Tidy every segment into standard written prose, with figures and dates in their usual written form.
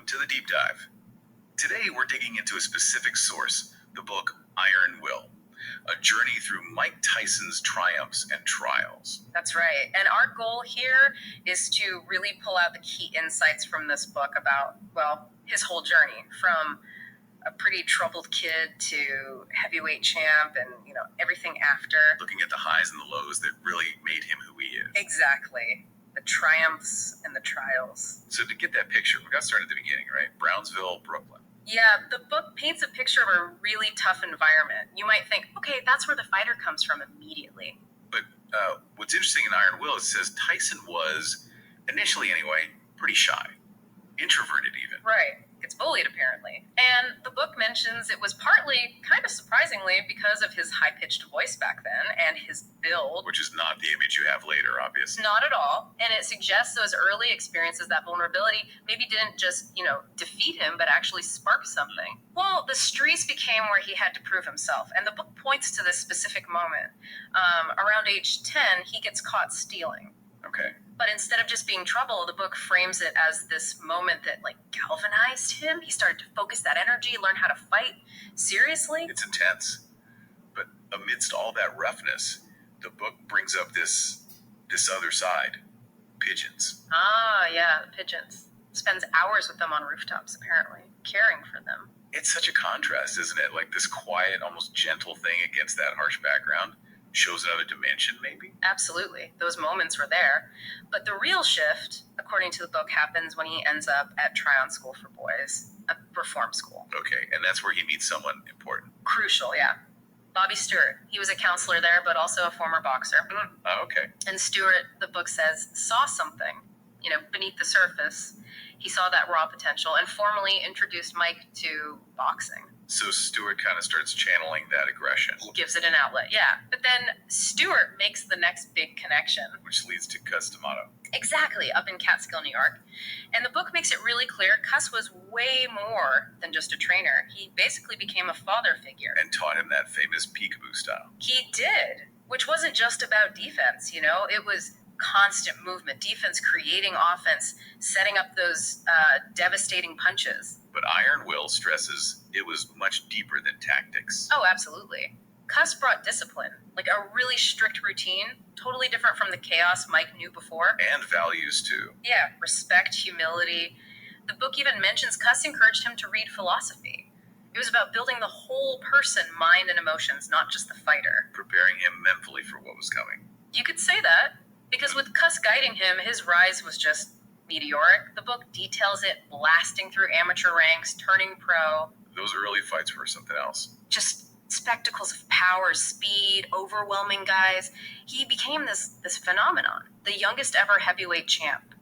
Welcome to the Deep Dive. Today we're digging into a specific source, the book Iron Will, a journey through Mike Tyson's triumphs and trials. That's right. And our goal here is to really pull out the key insights from this book about, well, his whole journey from a pretty troubled kid to heavyweight champ and, everything after. Looking at the highs and the lows that really made him who he is. Exactly. The triumphs and the trials. So to get that picture, we got started at the beginning, right? Brownsville, Brooklyn. Yeah, the book paints a picture of a really tough environment. You might think, okay, that's where the fighter comes from immediately. But what's interesting in Iron Will, it says Tyson was, initially anyway, pretty shy. Introverted even. Right. Gets bullied, apparently. And the book mentions it was partly, kind of surprisingly, because of his high-pitched voice back then and his build. Which is not the image you have later, obviously. Not at all. And it suggests those early experiences, that vulnerability, maybe didn't just, defeat him, but actually spark something. Well, the streets became where he had to prove himself. And the book points to this specific moment. Around age 10, he gets caught stealing. Okay. But instead of just being trouble, the book frames it as this moment that, galvanized him. He started to focus that energy, learn how to fight seriously. It's intense. But amidst all that roughness, the book brings up this other side. Pigeons. Ah, yeah, the pigeons. Spends hours with them on rooftops, apparently, caring for them. It's such a contrast, isn't it? Like this quiet, almost gentle thing against that harsh background. Shows another dimension, maybe? Absolutely. Those moments were there. But the real shift, according to the book, happens when he ends up at Tryon School for Boys, a reform school. Okay, and that's where he meets someone important. Crucial, yeah. Bobby Stewart. He was a counselor there, but also a former boxer. Oh, okay. And Stewart, the book says, saw something, beneath the surface. He saw that raw potential and formally introduced Mike to boxing. So Stewart kind of starts channeling that aggression. He gives it an outlet, yeah. But then Stewart makes the next big connection. Which leads to Cuss D'Amato. Exactly, up in Catskill, New York. And the book makes it really clear Cuss was way more than just a trainer. He basically became a father figure. And taught him that famous peekaboo style. He did, which wasn't just about defense, It was constant movement, defense creating offense, setting up those devastating punches. But Iron Will stresses it was much deeper than tactics. Oh, absolutely. Cuss brought discipline, like a really strict routine, totally different from the chaos Mike knew before. And values, too. Yeah, respect, humility. The book even mentions Cuss encouraged him to read philosophy. It was about building the whole person, mind and emotions, not just the fighter. Preparing him mentally for what was coming. You could say that, because with Cuss guiding him, his rise was just meteoric. The book details it blasting through amateur ranks, turning pro. Those early fights were something else. Just spectacles of power, speed, overwhelming guys. He became this phenomenon, the youngest ever heavyweight champ.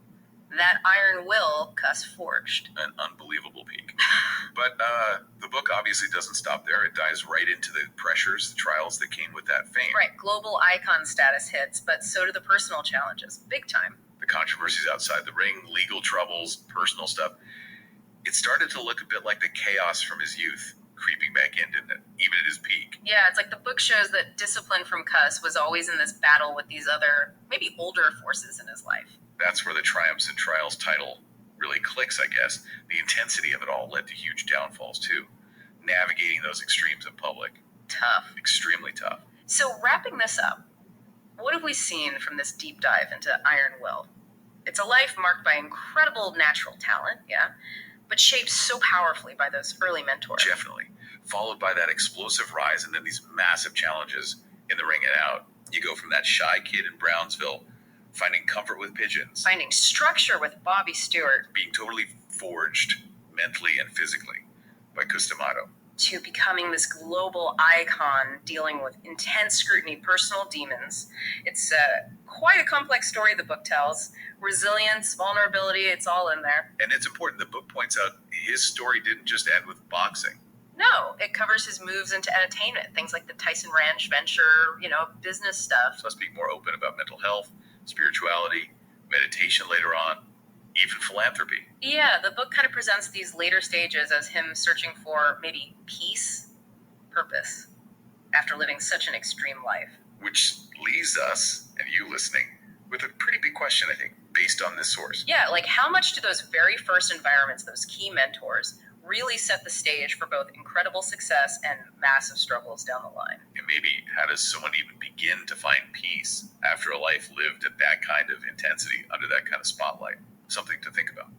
That Iron Will Cuss forged. An unbelievable peak. But the book obviously doesn't stop there. It dives right into the pressures, the trials that came with that fame. Right, global icon status hits, but so do the personal challenges, big time. The controversies outside the ring, legal troubles, personal stuff. It started to look a bit like the chaos from his youth creeping back in, didn't it? Even at his peak. Yeah, it's like the book shows that discipline from Cuss was always in this battle with these other, maybe older forces in his life. That's where the Triumphs and Trials title really clicks, I guess. The intensity of it all led to huge downfalls, too. Navigating those extremes in public. Tough. Extremely tough. So wrapping this up, what have we seen from this deep dive into Iron Will? It's a life marked by incredible natural talent, yeah, but shaped so powerfully by those early mentors. Definitely. Followed by that explosive rise and then these massive challenges in the ring and out. You go from that shy kid in Brownsville, finding comfort with pigeons. Finding structure with Bobby Stewart. Being totally forged mentally and physically by Cuss D'Amato. To becoming this global icon dealing with intense scrutiny, personal demons. It's quite a complex story the book tells. Resilience, vulnerability, it's all in there. And it's important. The book points out his story didn't just end with boxing. No, it covers his moves into entertainment. Things like the Tyson Ranch venture, business stuff. So let's be more open about mental health, spirituality, meditation later on, even philanthropy. Yeah, the book kind of presents these later stages as him searching for maybe peace, purpose, after living such an extreme life. Which leaves us, and you listening, with a pretty big question, I think. based on this source. Yeah, like how much do those very first environments, those key mentors, really set the stage for both incredible success and massive struggles down the line? And maybe how does someone even begin to find peace after a life lived at that kind of intensity, under that kind of spotlight? Something to think about.